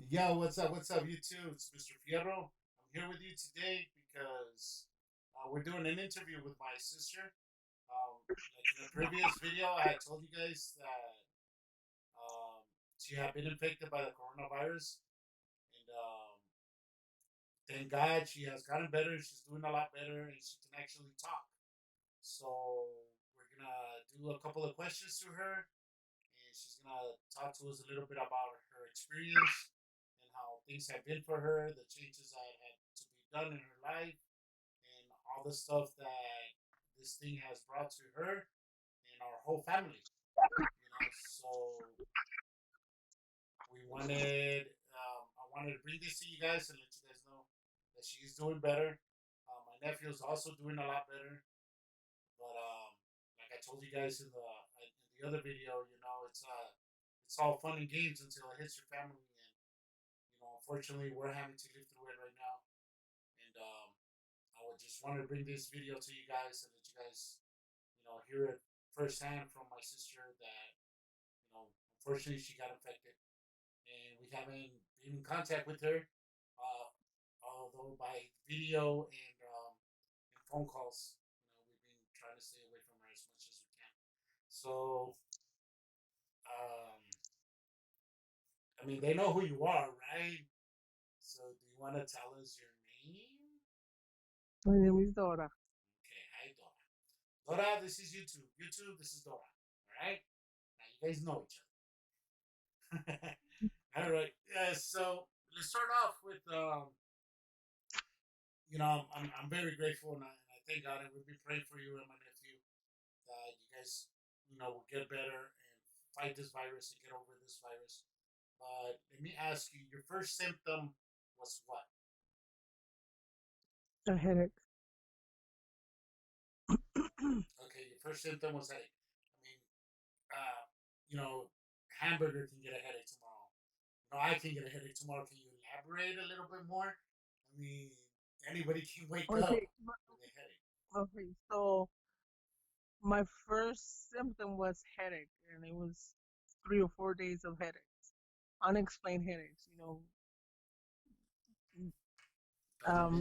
Yo, what's up? What's up, YouTube? It's Mr. Fierro. I'm here with you today because we're doing an interview with my sister. Like in a previous video, I had told you guys that um, she had been infected by the coronavirus, and thank God she has gotten better. She's doing a lot better, and she can actually talk. So we're gonna do a couple of questions to her, and she's gonna talk to us a little bit about her experience and how things have been for her, the changes that had to be done in her life, and all the stuff that this thing has brought to her and our whole family. So I wanted to bring this to you guys and let you guys know that she's doing better. My nephew is also doing a lot better, but like I told you guys in the other video, it's all fun and games until it hits your family, and unfortunately, we're having to live through it right now. And I would just want to bring this video to you guys so that you guys, hear it firsthand from my sister that, unfortunately, she got infected, and we haven't been in contact with her, uh, although by video and phone calls. We've been trying to stay away from her as much as we can. So, um, I mean, they know who you are, right? So, do you want to tell us your name? My name is Dora. Okay, hi, Dora. Dora, this is YouTube. YouTube, this is Dora. All right? Now, you guys know each other. All right. So, let's start off with, I'm very grateful and I thank God and we've been praying for you and my nephew that you guys, will get better and fight this virus and get over this virus. But let me ask you, your first symptom was what? A headache. Okay, your first symptom was headache. I mean, uh, you know, hamburger can get a headache tomorrow. I can get a headache tomorrow. Can you elaborate a little bit more? I mean, anybody can wake up Okay, with a headache. okay. So my first symptom was headache, and it was 3 or 4 days of headaches, unexplained headaches.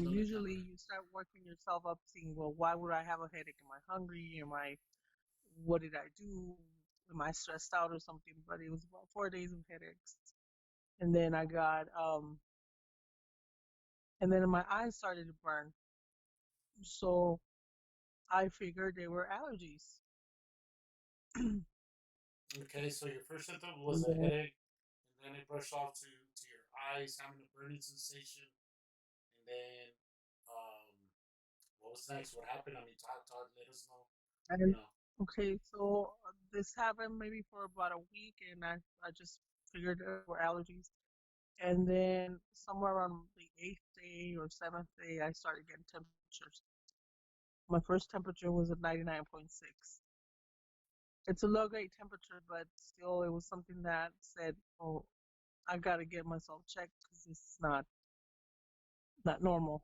Usually you start working yourself up, seeing, well, why would I have a headache? Am I hungry? What did I do? Am I stressed out or something? But it was about 4 days of headaches, and then and then my eyes started to burn. So I figured they were allergies. Okay, so your first symptom was a Yeah. headache, and then it brushed off to your eyes, having a burning sensation, and then um, what was next? What happened? I mean, talk, let us know. You And know. okay, so this happened maybe for about a week, and I just figured there were allergies. And then somewhere around the eighth day or seventh day, I started getting temperatures. My first temperature was at 99.6. It's a low grade temperature, but still, it was something that said, "Oh, I got to get myself checked because this is not normal."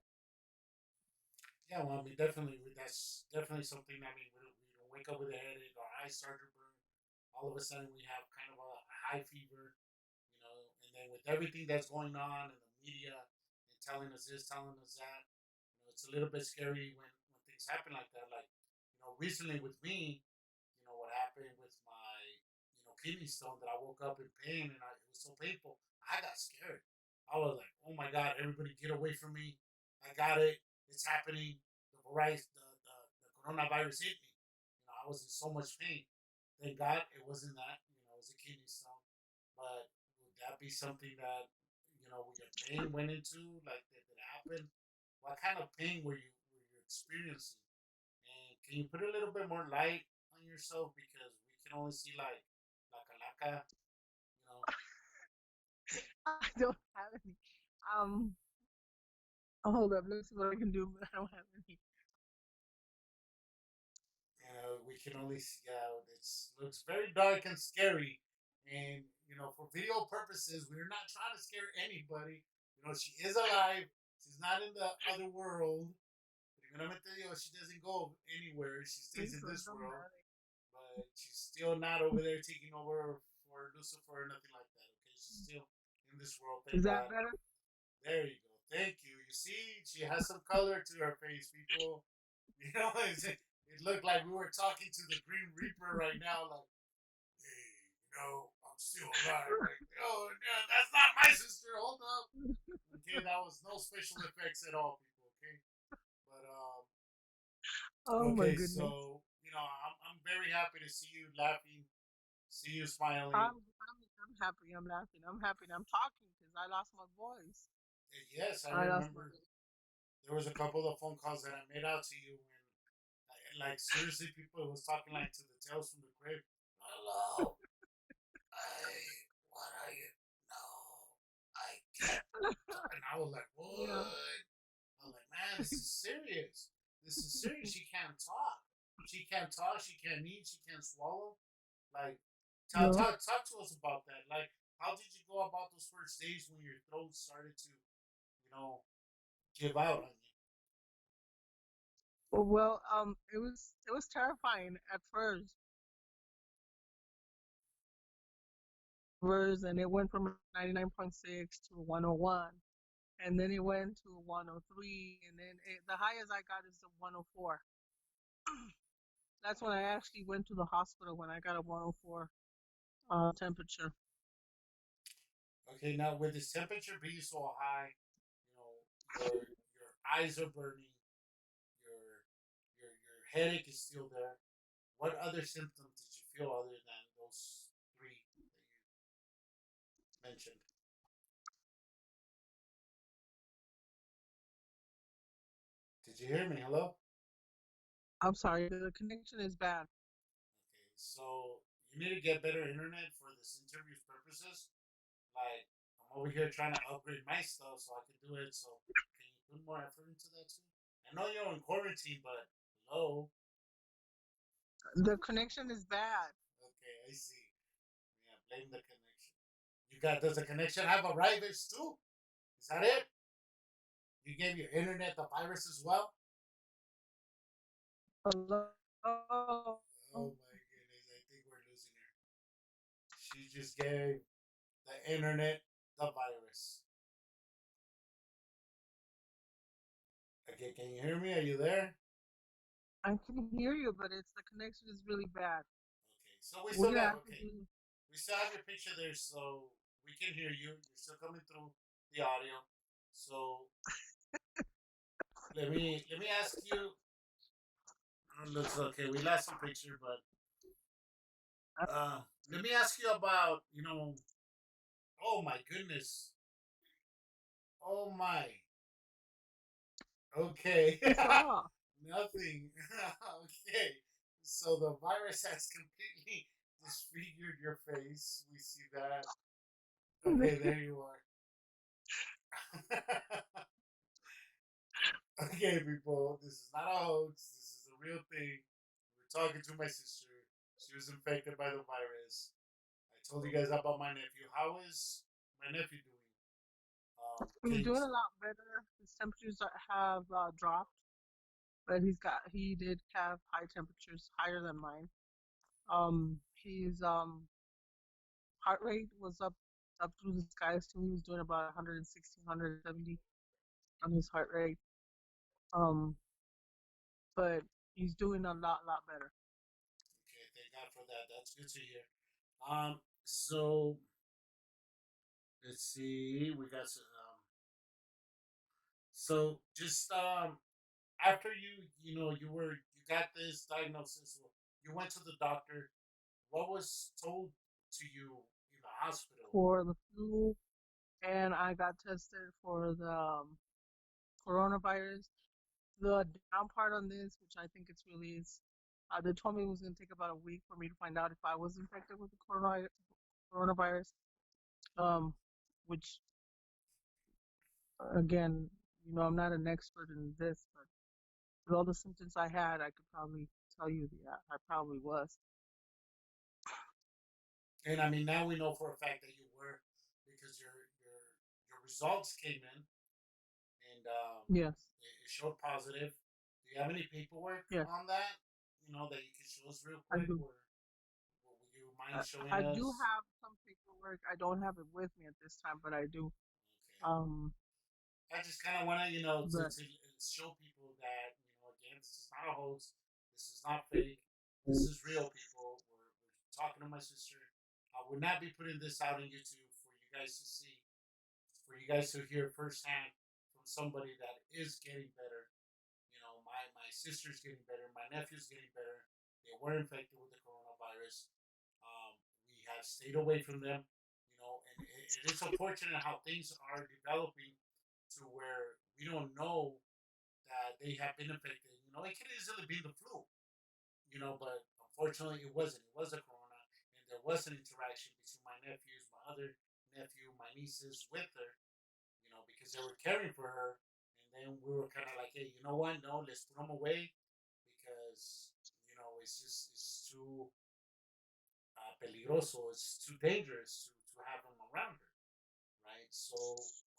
Yeah, well, I mean, definitely, that's definitely something. I mean, we don't wake up with a headache, our eyes start to burn. All of a sudden, we have kind of a high fever, and then with everything that's going on in the media and telling us this, telling us that, it's a little bit scary when things happen like that. Like, recently with me, what happened with my, kidney stone that I woke up in pain and it was so painful. I got scared. I was like, oh my God, everybody get away from me. I got it. It's happening. The coronavirus hit me. I was in so much pain. Thank God it wasn't that. It was a kidney stone. But would that be something that, your pain went into, like that happened? What kind of pain were you experiencing? And can you put a little bit more light on yourself because we can only see like laca, you know. I don't have any. Um, hold up, let's see what I can do, but I don't have any. We can only see out. It looks very dark and scary, and for video purposes, we're not trying to scare anybody. She is alive. She's not in the other world. She doesn't go anywhere. She stays in So this don't world, matter. but she's still not over there taking over for Lucifer or nothing like that. Okay, she's still in this world. Is Thank that God. better? There you go. Thank you. You see, she has some color to her face, people. You know, it looked like we were talking to the Green Reaper right now. Like, hey, I'm still alive. Like, oh, no, that's not my sister. Hold up. Okay, that was no special effects at all, people. Okay, but Oh my okay, goodness. so I'm very happy to see you laughing, see you smiling. I'm happy. I'm laughing. I'm happy. I'm talking because I lost my voice. Yes, I I lost my remember there was a couple of phone calls that I made out to you, and like seriously, people was talking like to the tales from the crypt. Hello, what are you? No, I can't. And I was like, yeah. what? I was like, man, this is serious. This is serious. She can't talk. She can't talk. She can't eat. She can't swallow. Like, No. talk to us about that. Like, how did you go about those first days when your throat started to, give out on you? Well, it was terrifying at first, and it went from 99.6 to 101, and then it went to 103, and then the highest I got is the 104. That's when I actually went to the hospital when I got a 104 temperature. Okay, now with this temperature being so high, your eyes are burning, your your headache is still there. What other symptoms did you feel other than those three that you mentioned? Did you hear me? Hello? I'm sorry, the connection is bad. Okay, so you need to get better internet for this interview's purposes. Like, I'm over here trying to upgrade my stuff so I can do it. So, can you put more effort into that too? I know you're in quarantine, but hello? The connection is bad. Okay, I see. Yeah, blame the connection. Does the connection have a virus too? Is that it? You gave your internet the virus as well? Hello. Oh my goodness, I think we're losing her. She just gave the internet the virus. Okay, can you hear me? Are you there? I can hear you, but it's the connection is really bad. Okay, so we We're still gonna got have to okay. do. We still have your picture there, so we can hear you. You're still coming through the audio. So let me ask you. Looks okay. We lost some picture, but let me ask you about Oh my goodness. Oh my. Okay. What's wrong? Nothing. Okay. So the virus has completely disfigured your face. We see that. Okay, there you are. Okay, people, this is not a hoax. This is a real thing. We're talking to my sister. She was infected by the virus. I told you guys about my nephew. How is my nephew doing? He's Can doing a lot better. His temperatures have dropped, but he did have high temperatures, higher than mine. His heart rate was up through the skies too. He was doing about 160, 170 on his heart rate. Um, but he's doing a lot better. okay, thank God for that. That's good to hear. So let's see. We got some. So just after you got this diagnosis, you went to the doctor. What was told to you in the hospital? For the flu, and I got tested for the coronavirus. The down part on this, which I think it's really is, they told me it was going to take about a week for me to find out if I was infected with the coronavirus. Um, which again, I'm not an expert in this, but with all the symptoms I had, I could probably tell you that I probably was. And I mean, now we know for a fact that you were because your results came in and Yes, it showed positive. Do you have any paperwork yes, on that? That you can show us real I quick, do. or you mind showing I do us? have some paperwork. I don't have it with me at this time, but I do. Okay. Um, I just kind of want to, but to show people that, again, this is not a hoax. This is not fake. This is real, people. We're talking to my sister. I would not be putting this out on YouTube for you guys to see, for you guys to hear firsthand from somebody that is getting better. My sister's getting better. My nephew's getting better. They were infected with the coronavirus. Um, we have stayed away from them, and it is unfortunate how things are developing to where we don't know that they have been infected. It could easily be the flu, but unfortunately it wasn't. It was a corona, and there was an interaction between my nephews, my other nephew, my nieces with her, because they were caring for her, and then we were kind of like, hey, you know what? No, let's put them away because it's too peligroso. It's too dangerous to have them around her, right? So,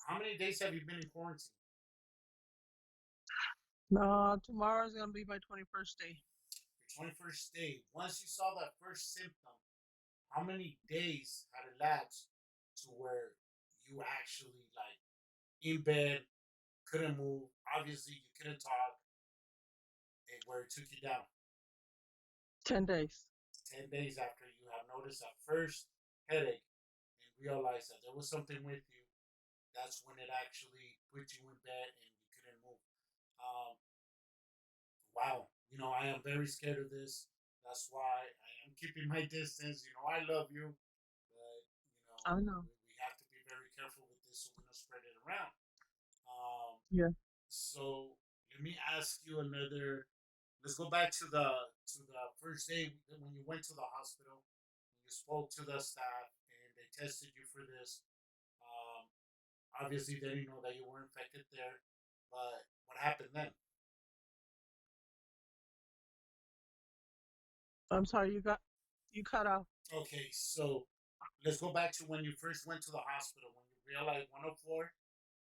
how many days have you been in quarantine? no, tomorrow's gonna be my 21st day. Your 21st day. Once you saw that first symptom, how many days had elapsed to where you actually like in bed, couldn't move, obviously you couldn't talk, and where it took you down? 10 days. 10 days after you have noticed that first headache and realized that there was something with you, that's when it actually put you in bed and you couldn't move. Um, wow, I am very scared of this. That's why I am keeping my distance. I love you, but I know. we have to be very careful with this so we don't spread it around. Um, Yeah. so let me ask you another. Let's go back to the first day when you went to the hospital. When you spoke to the staff and they tested you for this. Um, Obviously, they didn't know that you were infected there. But what happened then? I'm sorry. You cut off. Okay, so let's go back to when you first went to the hospital. When you realized 104,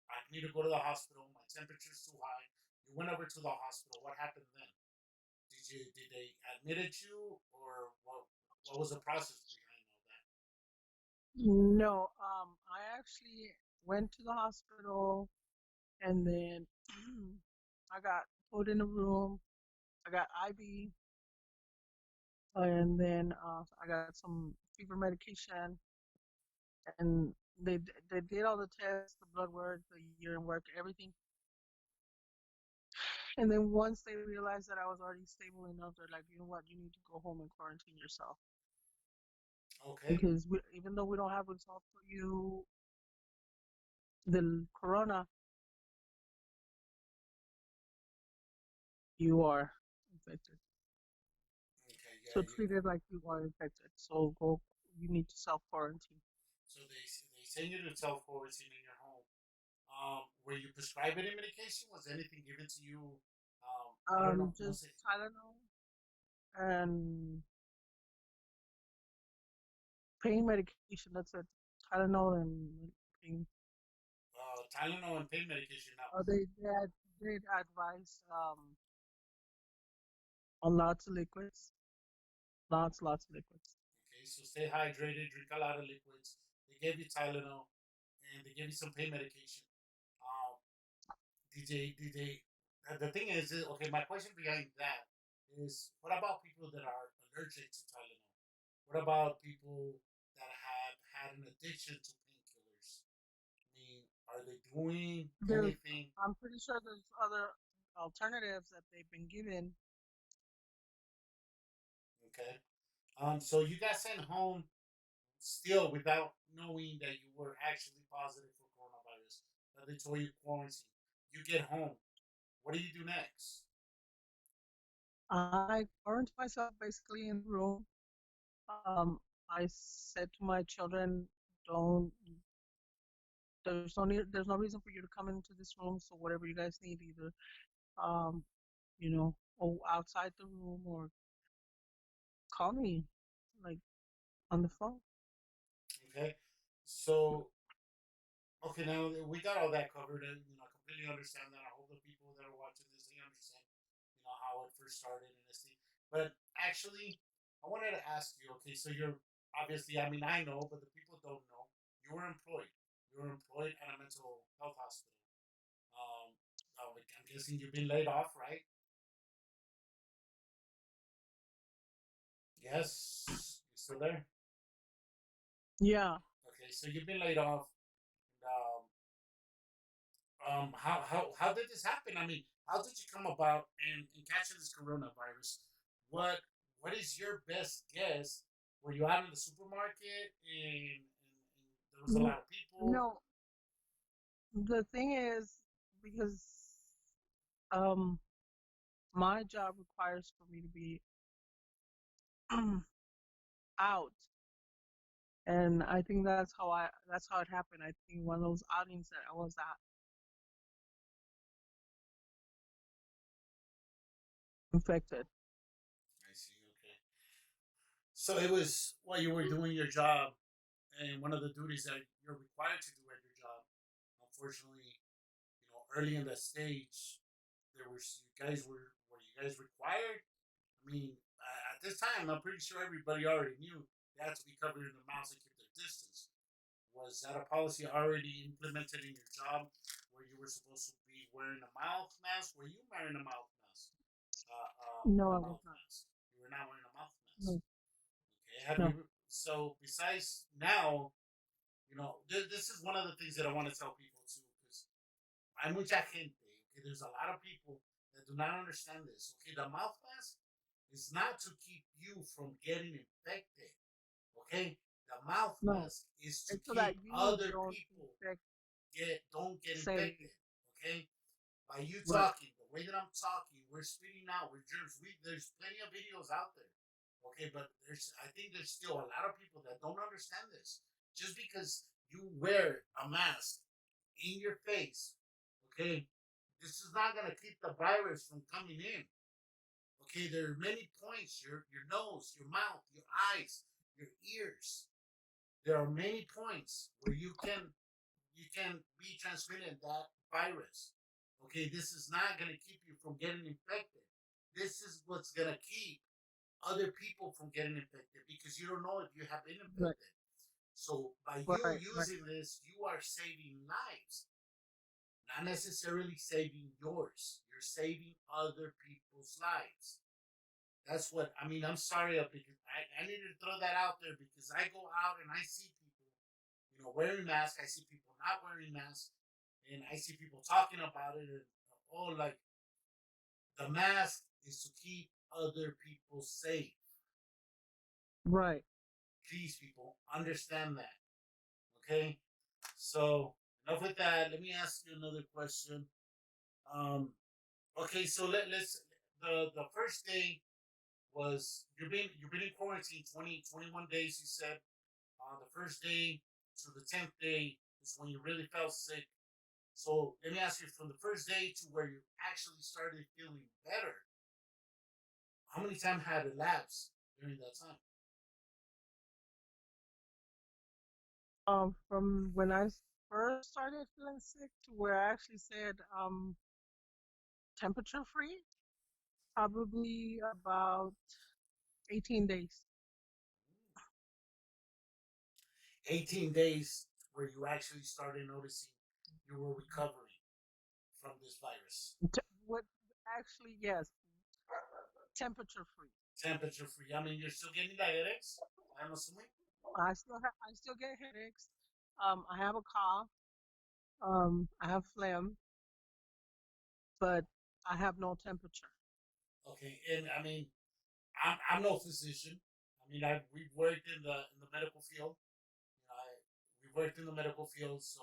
I need to go to the hospital. My temperature's too high. You went over to the hospital. What happened then? Did they admitted you, or what was the process behind all that? No. I actually went to the hospital, and then I got put in a room. I got IV, and then I got some fever medication, and they did all the tests, the blood work, the urine work, everything. And then once they realized that I was already stable enough, they're like, you know what, you need to go home and quarantine yourself Okay, because even though we don't have results for you, the corona, you are infected. okay, So yeah. treat it like you are infected. So go, you need to self quarantine. So they send you to self quarantine in your home. Were you prescribed any medication? Was anything given to you? I don't know. No Just sé. Tylenol and pain medication. That's it. Tylenol and pain. Tylenol and pain medication. Now, They advise on lots of liquids, lots of liquids. okay, so stay hydrated, drink a lot of liquids. They gave you Tylenol and they gave you some pain medication. Um, did they? The thing is, okay. My question behind that is, what about people that are allergic to Tylenol? What about people that have had an addiction to painkillers? I mean, are they doing There's, anything? I'm pretty sure there's other alternatives that they've been given. Okay. So you got sent home still without knowing that you were actually positive for coronavirus. That they told you quarantine. You get home. What do you do next? I quarantined myself basically in the room. Um, I said to my children, don't. There's no reason for you to come into this room. So whatever you guys need, either um, or outside the room or call me, like on the phone. Okay. So okay, now we got all that covered, and I completely understand that. I hope the people that are watching this they understand, how it first started and this thing. But actually, I wanted to ask you. Okay, so obviously, I mean, I know, but the people don't know. You were employed. You were employed at a mental health hospital. Um, I'm guessing you've been laid off, right? Yes. You still there? Yeah. Okay, so you've been laid off. How did this happen? I mean, how did you come about in catching this coronavirus? What what is your best guess? Were you out in the supermarket and there was a N- lot of people? No, the thing is, because um my job requires for me to be out, and I think that's how it happened. I think one of those outings that I was at infected. I see. Okay. So it was while you were doing your job, and one of the duties that you're required to do at your job. Unfortunately, early in the stage, there was you guys were you guys required? I mean, at this time, I'm pretty sure everybody already knew they had to be covering their mouths and keep their distance. Was that a policy already implemented in your job where you were supposed to be wearing a mouth mask? Were you wearing a mouth mask? No, A I was mouth not. mask. You were not wearing a mouth mask. No, Okay. Have no. you? So besides now, this is one of the things that I want to tell people too, because hay mucha gente. Okay, there's a lot of people that do not understand this. Okay, the mouth mask is not to keep you from getting infected. Okay, the mouth No. mask is to It's so that keep you other don't people infect, don't get say, infected. Okay, by you right, talking, the way that I'm talking, we're spitting out, we're germs. There's plenty of videos out there. Okay, but I think there's still a lot of people that don't understand this. Just because you wear a mask in your face, okay, this is not gonna keep the virus from coming in. Okay, there are many points: your nose, your mouth, your eyes, your ears. There are many points where you can be transmitted that virus. Okay, this is not going to keep you from getting infected. This is what's going to keep other people from getting infected because you don't know if you have been right, infected. So by you right, right, using this, you are saving lives, not necessarily saving yours. You're saving other people's lives. That's what I mean. I'm sorry, because I needed to throw that out there because I go out and I see people, wearing masks. I see people not wearing masks, and I see people talking about it. And oh, like the mask is to keep other people safe. right. Please, people, understand that. Okay. So enough with that. Let me ask you another question. Um. Okay. So let's the first day was you've been in quarantine 20 21 days. You said the first day to the 10th day is when you really felt sick. So let me ask you, from the first day to where you actually started feeling better, how many time had elapsed during that time? From when I first started feeling sick to where I actually said temperature free, probably about 18 days. 18 days where you actually started noticing you were recovering from this virus. What actually, yes, temperature free. Temperature free. I mean, you're still getting the headaches, I'm assuming. I still get headaches. I have a cough. I have phlegm, but I have no temperature. Okay, and I mean, I'm no physician. I mean, we've worked in the medical field. We've worked in the medical field, so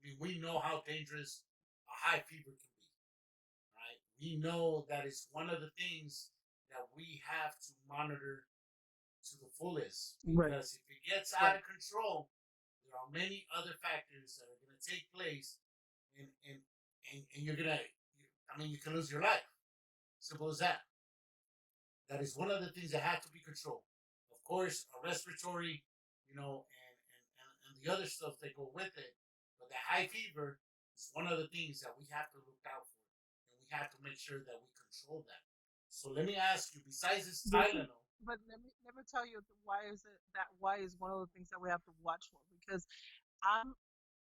I mean, we know how dangerous a high fever can be. Right? We know that it's one of the things that we have to monitor to the fullest, Right, because if it gets out right, of control, there are many other factors that are going to take place, and you're gonna. I mean, you can lose your life. Simple as that. That is one of the things that have to be controlled. Of course, a respiratory, and the other stuff that go with it. But the high fever is one of the things that we have to look out for, and we have to make sure that we control that. So let me ask you: besides this this is Tylenol, but let me tell you why is it that why is one of the things that we have to watch for because I'm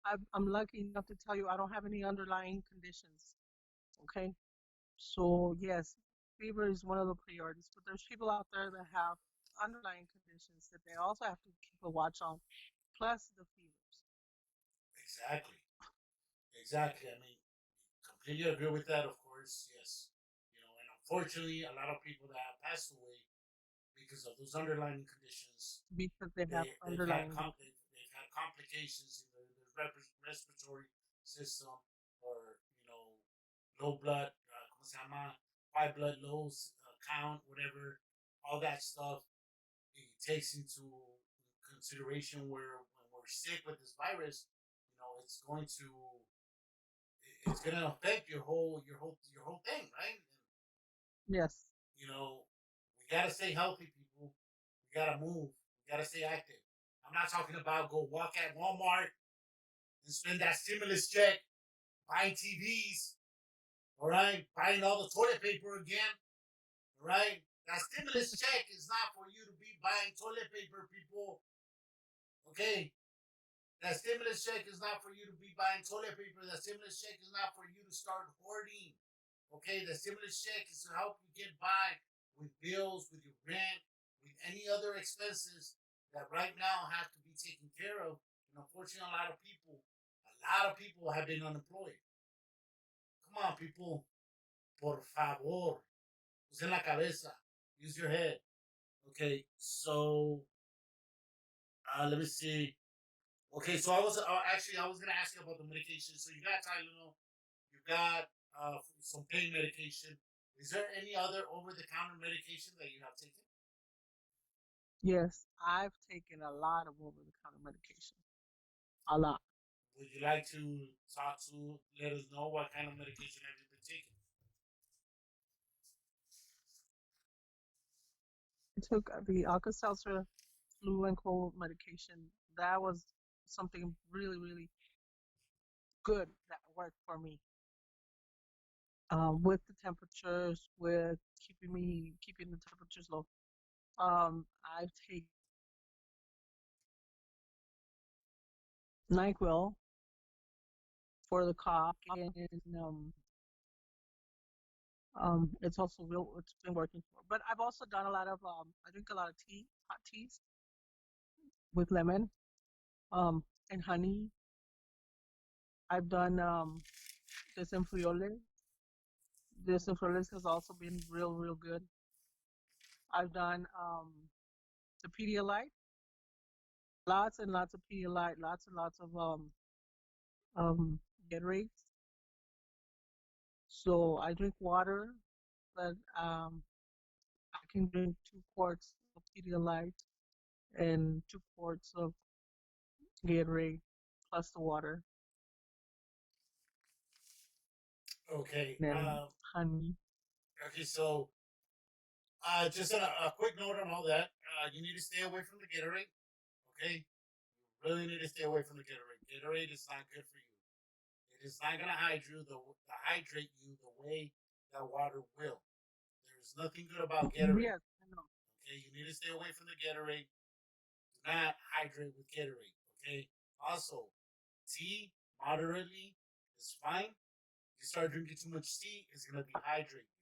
I'm lucky enough to tell you I don't have any underlying conditions. Okay, so yes, fever is one of the priorities, but there's people out there that have underlying conditions that they also have to keep a watch on, plus the fevers. Exactly. Exactly. I mean, completely agree with that. Of course, yes. And unfortunately, a lot of people that have passed away because of those underlying conditions, Because they have they've had underlying. they've had complications in their respiratory system, or low blood, ¿cómo se llama? White blood lows count, whatever, all that stuff. It takes into consideration where when we're sick with this virus, it's going to affect your whole thing, right? And Yes. we gotta stay healthy, people. We gotta move. We gotta stay active. I'm not talking about go walk at Walmart and spend that stimulus check buying TVs, all right, buying all the toilet paper again, all right. That stimulus check is not for you to be buying toilet paper, people. Okay, that stimulus check is not for you to be buying toilet paper. That stimulus check is not for you to start hoarding. Okay, the stimulus check is to help you get by with bills, with your rent, with any other expenses that right now have to be taken care of. And unfortunately, a lot of people have been unemployed. Come on, people, por favor, usen la cabeza, use your head. Okay, so let me see. Okay, so I was gonna ask you about the medication. So you got Tylenol, you got some pain medication. Is there any other over-the-counter medication that you have taken? Yes, I've taken a lot of over-the-counter medication. A lot. Would you like to let us know what kind of medication have you been taking? I took the Alka-Seltzer flu and cold medication. That was something really, really good that worked for me. With the temperatures, with keeping the temperatures low. I take NyQuil for the cough, and it's also real. It's been working for. But I've also done a lot of I drink a lot of tea, hot teas with lemon, and honey. I've done desenfriole. Desenfriole has also been real, real good. I've done the Pedialyte, lots and lots of Pedialyte, lots and lots of um Gatorades. So I drink water, but I can drink 2 quarts of Pedialyte and 2 quarts of Gatorade plus the water Okay. and then honey. Okay. So, just a quick note on all that. You need to stay away from the Gatorade. Okay. You really need to stay away from the Gatorade. Gatorade is not good for you. It is not gonna hydrate you the way that water will. There's nothing good about Gatorade. Yes, I know. Okay. You need to stay away from the Gatorade. Do not hydrate with Gatorade. Okay. Also, tea moderately is fine. You start drinking too much tea, it's gonna dehydrate you.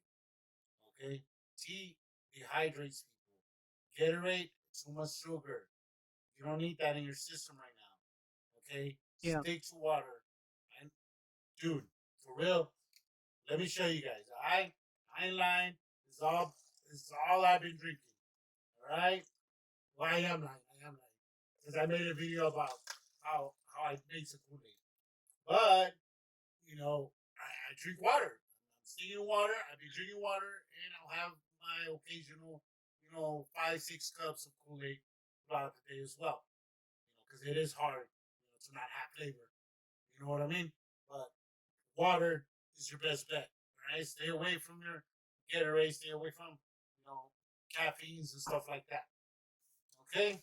Okay, tea dehydrates people. Gatorade, too much sugar. You don't need that in your system right now. Okay, Yeah. stick to water. And dude, for real, let me show you guys. I ain't lying. This is all I've been drinking. All right. Well, I am lying. I am lying because I made a video about how I make some Kool Aid. But I drink water. I'm staying in water. I've been drinking water, and I'll have my occasional, 5, 6 cups of Kool Aid throughout the day as well. Because it is hard, to not have flavor. You know what I mean? But water is your best bet. All right, stay away from your Gatorade. Stay away from, caffeines and stuff like that. Okay.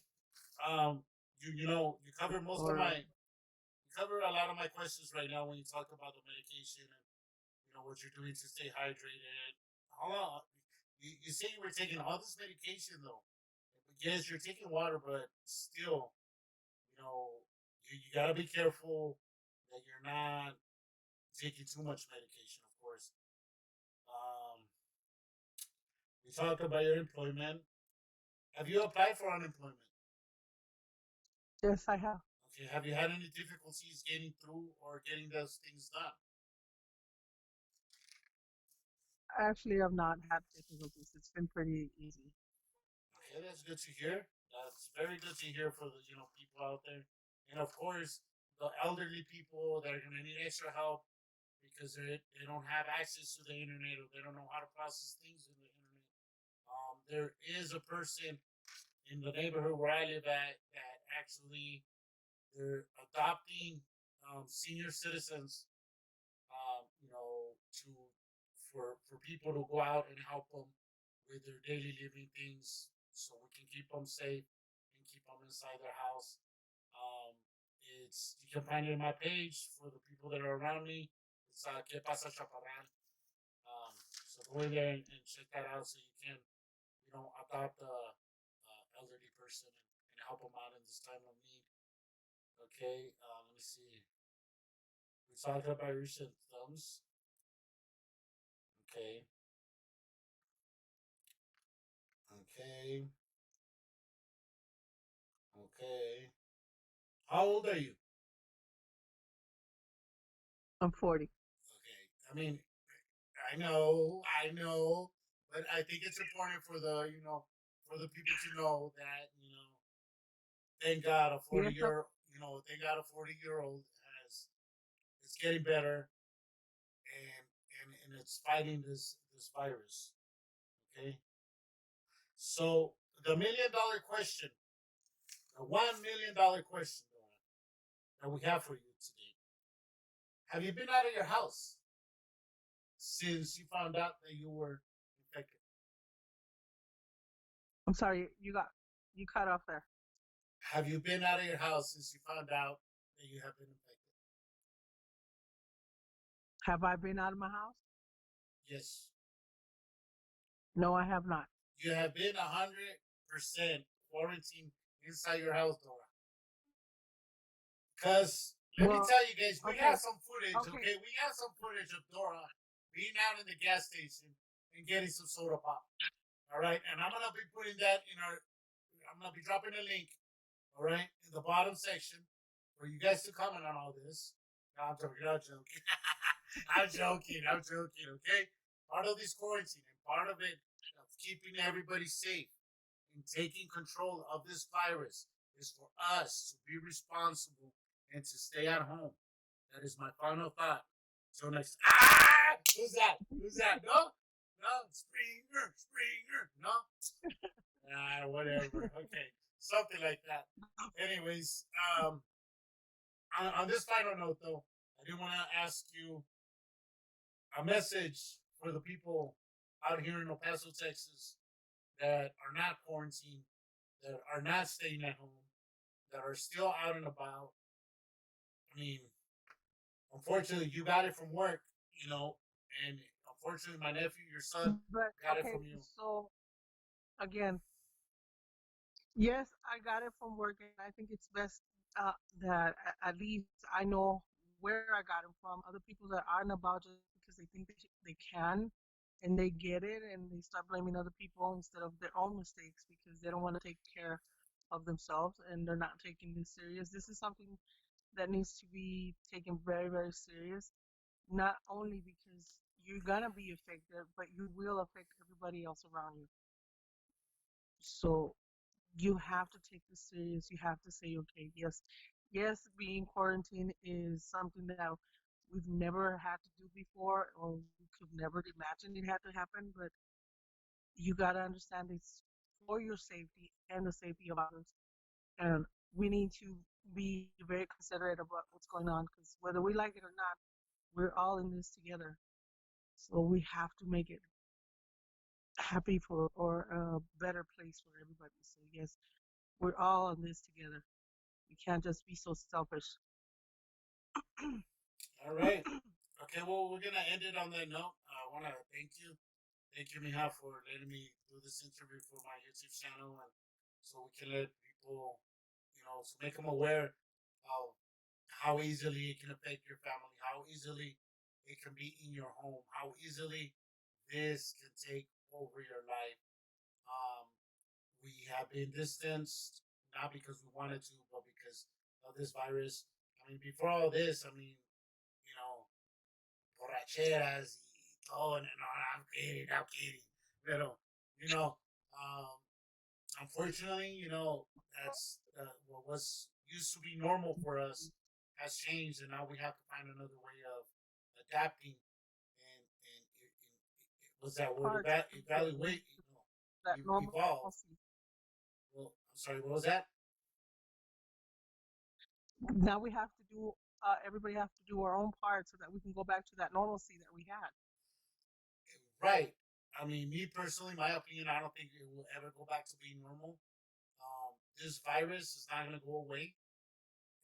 You covered most All of right. my you covered a lot of my questions right now when you talked about the medication and what you're doing to stay hydrated. How long? You say you were taking all this medication though. Yes, you're taking water, but still, you know, you got to be careful that you're not taking too much medication, of course. Um, we talked about your employment. Have you applied for unemployment? Yes, I have. Okay. Have you had any difficulties getting through or getting those things done? I actually have not had difficulties. It's been pretty easy. Okay, that's good to hear. That's very good to hear for the people out there, and of course the elderly people that are gonna need extra help because they don't have access to the internet or they don't know how to process things in the internet. There is a person in the neighborhood where I live at that actually they're adopting senior citizens, to for people to go out and help them with their daily living things, so we can keep them safe and keep them inside their house. Um, it's You can find it in my page for the people that are around me. It's Que Pasa Chaparral. So go in there and check that out so you can adopt a elderly person and help them out in this time of need. Okay, let me see. We talked about your symptoms. Okay, okay, okay. How old are you? I'm 40. Okay, I mean, I know, but I think it's important for the people to know that thank God a Yes, thank God a 40-year old has it's getting better and it's fighting this virus. Okay, so the $1 million question, the $1 million question that we have for you today. Have you been out of your house since you found out that you were infected? I'm sorry. You cut off there. Have you been out of your house since you found out that you have been infected? Have I been out of my house? Yes. No, I have not. You have been 100% quarantined inside your house, Dora. Because let me Well, tell you guys, we okay, have some footage, okay. okay? We have some footage of Dora being out in the gas station and getting some soda pop. All right. And I'm going to be putting that I'm going to be dropping a link, all right, in the bottom section for you guys to comment on all this. No, I'm joking. I'm joking. I'm joking. I'm joking. Okay. Part of this quarantine and part of it of keeping everybody safe and taking control of this virus is for us to be responsible and to stay at home. That is my final thought. Till next. Who's that? Who's that? No, no, Springer. No, whatever. Okay, something like that. Anyways, on this final note, though, I do want to ask you a message for the people out here in El Paso, Texas, that are not quarantined, that are not staying at home, that are still out and about. I mean, unfortunately, you got it from work, and unfortunately, my nephew, your son, But got it okay, from you. so again, yes, I got it from work, and I think it's best that at least I know where I got it from. Other people that aren't about just because they think they can, and they get it, and they start blaming other people instead of their own mistakes because they don't want to take care of themselves and they're not taking this serious. This is something that needs to be taken very, very serious. Not only because you're gonna be affected, but you will affect everybody else around you. So you have to take this serious. You have to say, okay, yes, yes, being quarantined is something that we've never had to do before, or we could never imagine it had to happen. But you gotta understand it's for your safety and the safety of others. And we need to be very considerate about what's going on because whether we like it or not, we're all in this together. So we have to make it happy for or a better place for everybody. So yes, we're all in this together. We can't just be so selfish. All right. Okay, well, we're going to end it on that note. I want to thank you. Thank you, Miha, for letting me do this interview for my YouTube channel, and so we can let people, so make them aware of how easily it can affect your family, how easily it can be in your home, how easily this can take over your life. Um, we have been distanced not because we wanted to, but because of this virus. I mean, before all this, I mean, you know, borracheras y todo. No, I'm kidding, I'm kidding. Pero, you know, um, unfortunately, that's what was used to be normal for us has changed, and now we have to find another way of adapting and it was that word Hard to get evaluate, used to that evolve. normalcy. Well, I'm sorry, what was that? Now we have to do. Everybody have to do our own part so that we can go back to that normalcy that we had. Right. I mean, me personally, my opinion, I don't think it will ever go back to being normal. This virus is not going to go away.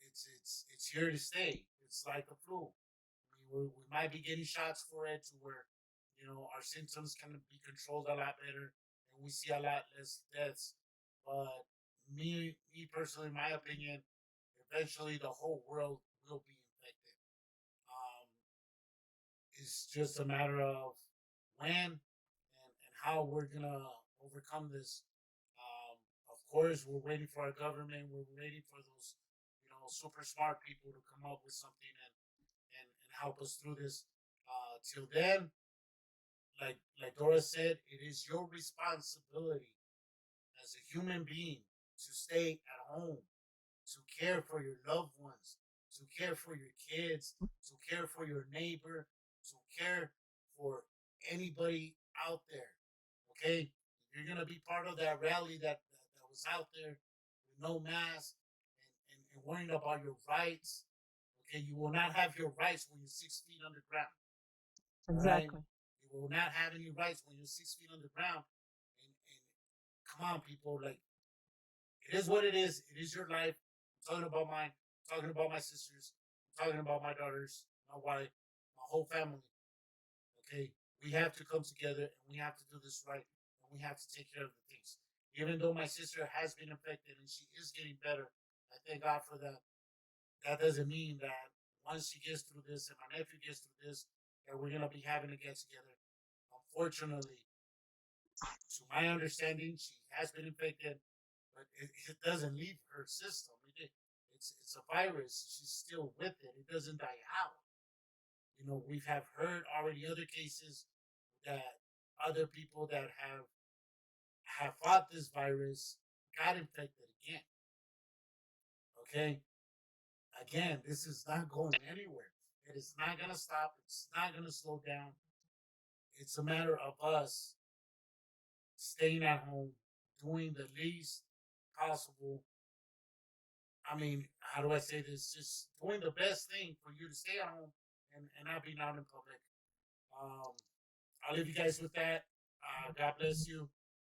It's here to stay. It's like the flu. I mean, we might be getting shots for it to where our symptoms can be controlled a lot better, and we see a lot less deaths. But me personally, my opinion, eventually the whole world will be infected. Um, it's just a matter of when and how we're gonna overcome this. Of course, we're waiting for our government. We're waiting for those, super smart people to come up with something and help us through this. Till then, like Dora said, it is your responsibility as a human being to stay at home, to care for your loved ones, to care for your kids, to care for your neighbor, to care for anybody out there. Okay? You're gonna be part of that rally that was out there with no mask and worrying about your rights. Okay, you will not have your rights when you're 6 feet underground. All right? Exactly. You will not have any rights when you're 6 feet underground. And come on, people, like it is what it is. It is your life. I'm talking about mine. I'm talking about my sisters. I'm talking about my daughters, my wife, my whole family. Okay, we have to come together and we have to do this right and we have to take care of the things. Even though my sister has been infected and she is getting better, I thank God for that. That doesn't mean that once she gets through this and my nephew gets through this, that we're gonna be having to get together. Unfortunately, to my understanding, she has been infected, but it doesn't leave her system. It's a virus. She's still with it. It doesn't die out. We've have heard already other cases that other people that have fought this virus got infected again. Okay, again, this is not going anywhere. It is not gonna stop. It's not gonna slow down. It's a matter of us staying at home, doing the least possible. I mean, how do I say this? Just doing the best thing for you to stay at home and not being out in public. Um, I'll leave you guys with that. God bless you.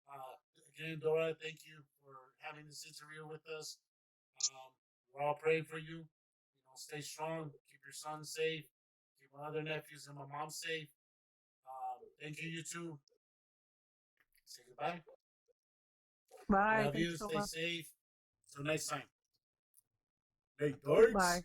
Uh, Again, Dora, thank you for having this interview with us. Um, we're all praying for you. Stay strong. Keep your son safe. Keep my other nephews and my mom safe. Thank you, you two. Say goodbye. Bye. Love Thank you you. so Stay much. safe. Until next time. Hey, dorks. Bye.